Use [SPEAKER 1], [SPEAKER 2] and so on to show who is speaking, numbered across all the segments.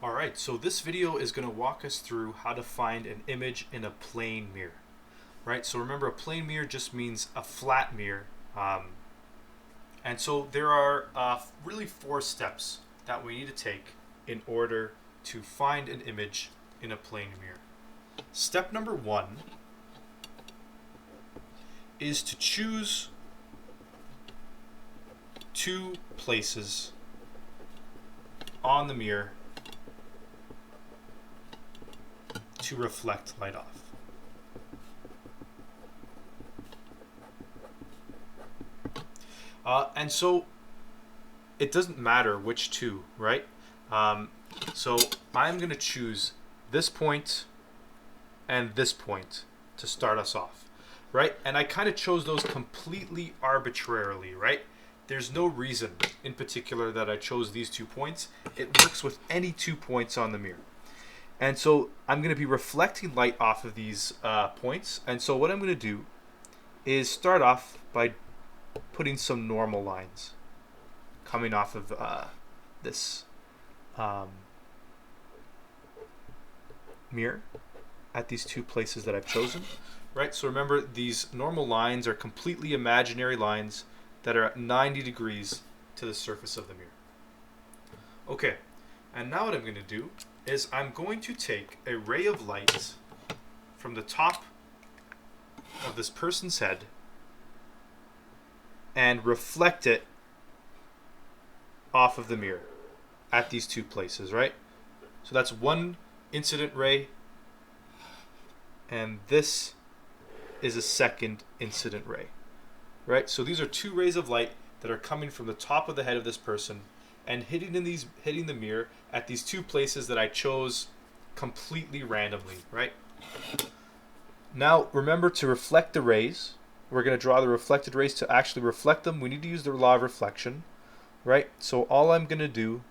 [SPEAKER 1] Alright, so this video is going to walk us through how to find an image in a plane mirror. Right, so remember a plane mirror just means a flat mirror. And so there are really four steps that we need to take in order to find an image in a plane mirror. Step number one is to choose two places on the mirror to reflect light off. And so it doesn't matter which two, right? So I'm going to choose this point and this point to start us off, right? And I kind of chose those completely arbitrarily, right? There's no reason in particular that I chose these 2 points. It works with any 2 points on the mirror. And so I'm going to be reflecting light off of these points. And so what I'm going to do is start off by putting some normal lines coming off of this mirror at these 2 places that I've chosen. Right, so remember these normal lines are completely imaginary lines that are at 90 degrees to the surface of the mirror. Okay, and now what I'm going to do is I'm going to take a ray of light from the top of this person's head and reflect it off of the mirror at these 2 places, right? So that's one incident ray, and this is a second incident ray, right? So these are 2 rays of light that are coming from the top of the head of this person and hitting the mirror at these 2 places that I chose completely randomly, right? Now remember to reflect the rays. We're going to draw the reflected rays. To actually reflect them, we need to use the law of reflection, right? So all I'm going to do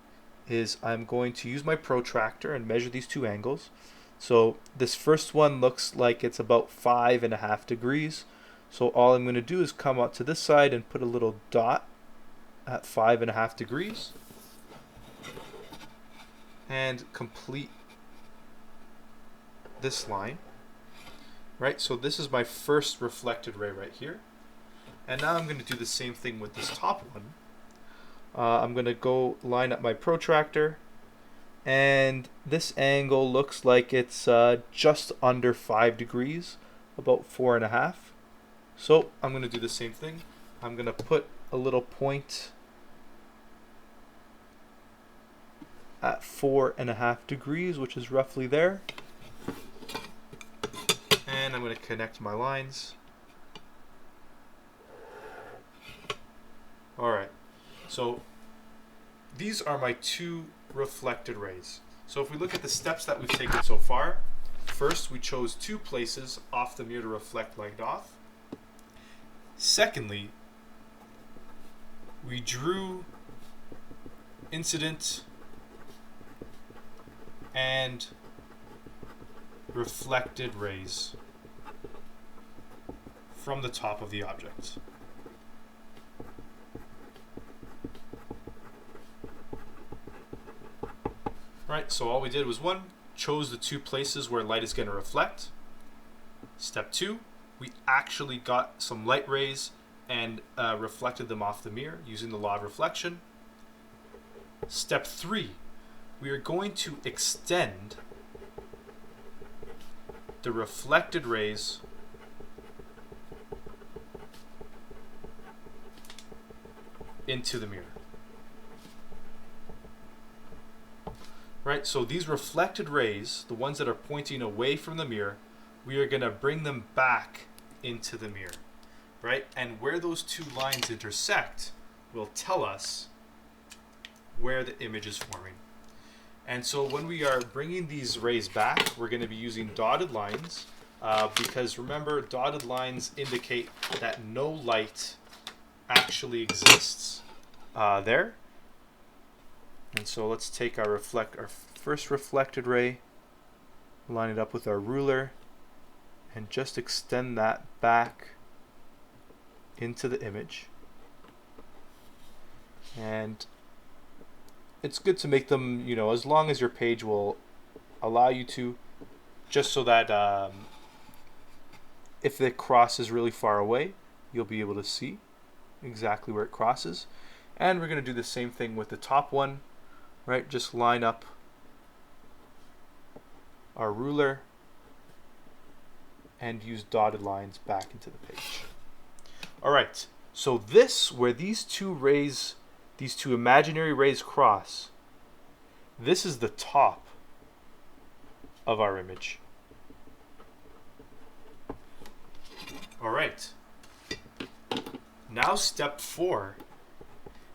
[SPEAKER 1] is I'm going to use my protractor and measure these 2 angles. So this first one looks like it's about 5.5 degrees. So all I'm going to do is come out to this side and put a little dot at 5.5 degrees and complete this line, right? So this is my first reflected ray right here. And now I'm going to do the same thing with this top one. I'm going to go line up my protractor, and this angle looks like it's just under 5 degrees, about 4.5. So I'm going to do the same thing. I'm going to put a little point at 4.5 degrees, which is roughly there. And I'm going to connect my lines. Alright, so these are my 2 reflected rays. So if we look at the steps that we've taken so far, first we chose 2 places off the mirror to reflect light off. Secondly, we drew incident and reflected rays from the top of the object. Right, so all we did was chose the 2 places where light is going to reflect. Step 2, we actually got some light rays and reflected them off the mirror using the law of reflection. Step 3, we are going to extend the reflected rays into the mirror. Right, so these reflected rays, the ones that are pointing away from the mirror, we are going to bring them back into the mirror, right? And where those 2 lines intersect will tell us where the image is forming. And so when we are bringing these rays back, we're going to be using dotted lines because remember, dotted lines indicate that no light actually exists there. And so let's take our first reflected ray, line it up with our ruler, and just extend that back into the image. And it's good to make them, as long as your page will allow you to, just so that if the cross is really far away, you'll be able to see exactly where it crosses. And we're going to do the same thing with the top one, right? Just line up our ruler and use dotted lines back into the page. All right, so where these two imaginary rays cross, this is the top of our image. All right, now step 4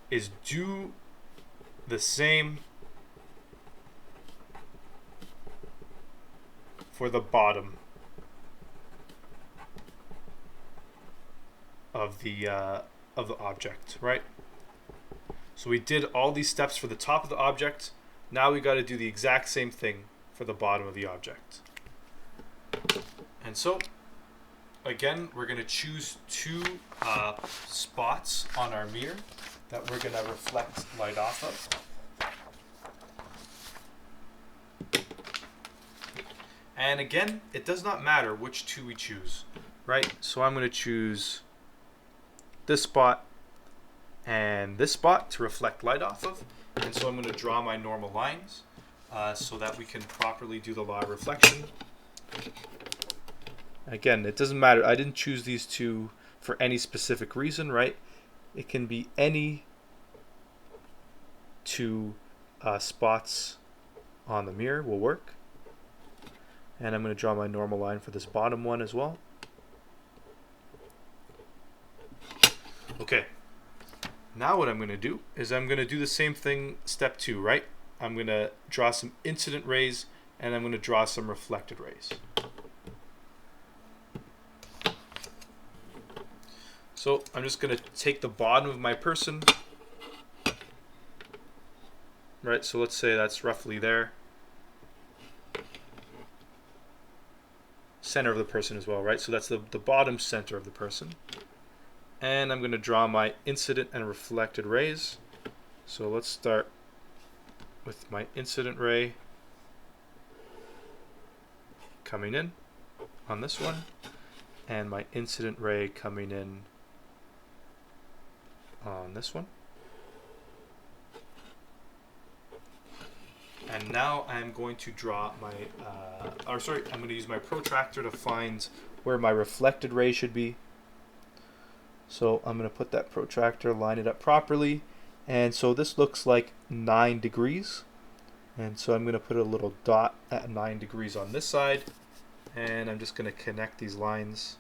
[SPEAKER 1] is do the same for the bottom of the object, right? So we did all these steps for the top of the object. Now we got to do the exact same thing for the bottom of the object. And so, again, we're going to choose 2 spots on our mirror that we're going to reflect light off of. And again, it does not matter which 2 we choose, right? So I'm going to choose this spot and this spot to reflect light off of. And so I'm going to draw my normal lines so that we can properly do the law of reflection. Again, it doesn't matter. I didn't choose these 2 for any specific reason, right? It can be any 2 spots on the mirror will work. And I'm going to draw my normal line for this bottom one as well. Okay. Now what I'm going to do is I'm going to do the same thing, step 2, right? I'm going to draw some incident rays and I'm going to draw some reflected rays. So I'm just going to take the bottom of my person, right? So let's say that's roughly there. Center of the person as well, right? So that's the bottom center of the person. And I'm going to draw my incident and reflected rays. So let's start with my incident ray coming in on this one, and my incident ray coming in on this one. And now I'm going to draw my, I'm going to use my protractor to find where my reflected ray should be. So I'm going to put that protractor, line it up properly. And so this looks like 9 degrees. And so I'm going to put a little dot at 9 degrees on this side. And I'm just going to connect these lines.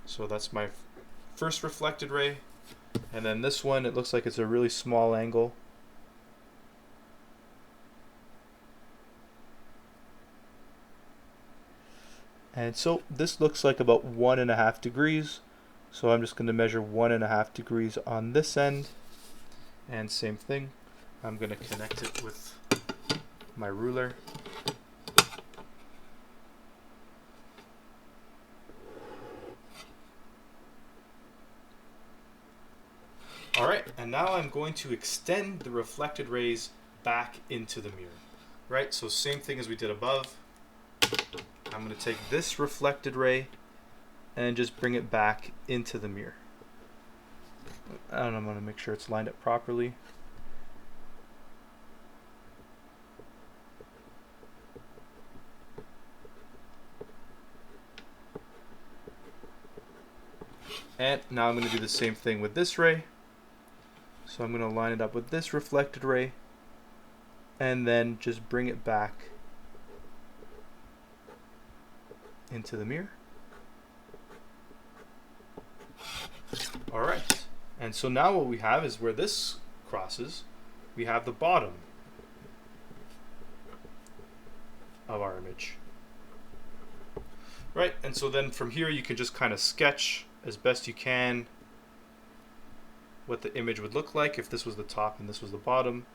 [SPEAKER 1] So that's my first reflected ray. And then this one, it looks like it's a really small angle. And so this looks like about 1.5 degrees. So I'm just going to measure 1.5 degrees on this end. And same thing, I'm going to connect it with my ruler. Alright, and now I'm going to extend the reflected rays back into the mirror. Right, so same thing as we did above. I'm going to take this reflected ray and just bring it back into the mirror. And I'm going to make sure it's lined up properly. And now I'm going to do the same thing with this ray. So I'm going to line it up with this reflected ray and then just bring it back into the mirror. Alright, and so now what we have is where this crosses, we have the bottom of our image. Right, and so then from here you can just kind of sketch as best you can what the image would look like if this was the top and this was the bottom.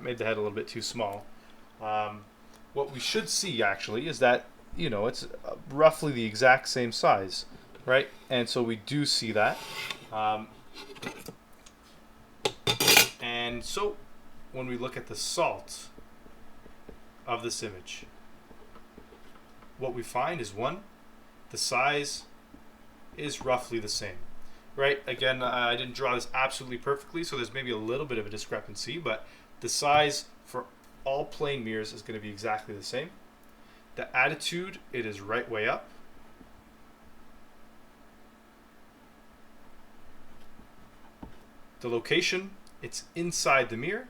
[SPEAKER 1] made the head a little bit too small. What we should see actually is that, you know, it's roughly the exact same size, right? And so we do see that. And so when we look at the salt of this image, what we find is one, the size is roughly the same, right? Again, I didn't draw this absolutely perfectly, so there's maybe a little bit of a discrepancy, but the size for all plane mirrors is going to be exactly the same. The attitude, it is right way up. The location, it's inside the mirror.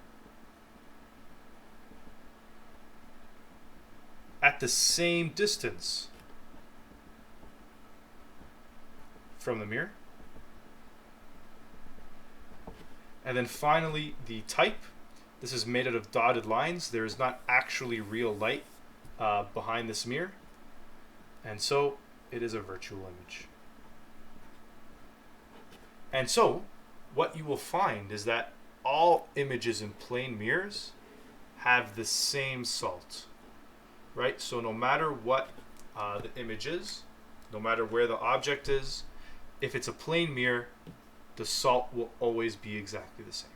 [SPEAKER 1] At the same distance from the mirror. And then finally, the type. This is made out of dotted lines. There is not actually real light behind this mirror. And so it is a virtual image. And so what you will find is that all images in plane mirrors have the same salt, right? So no matter what the image is, no matter where the object is, if it's a plane mirror, the salt will always be exactly the same.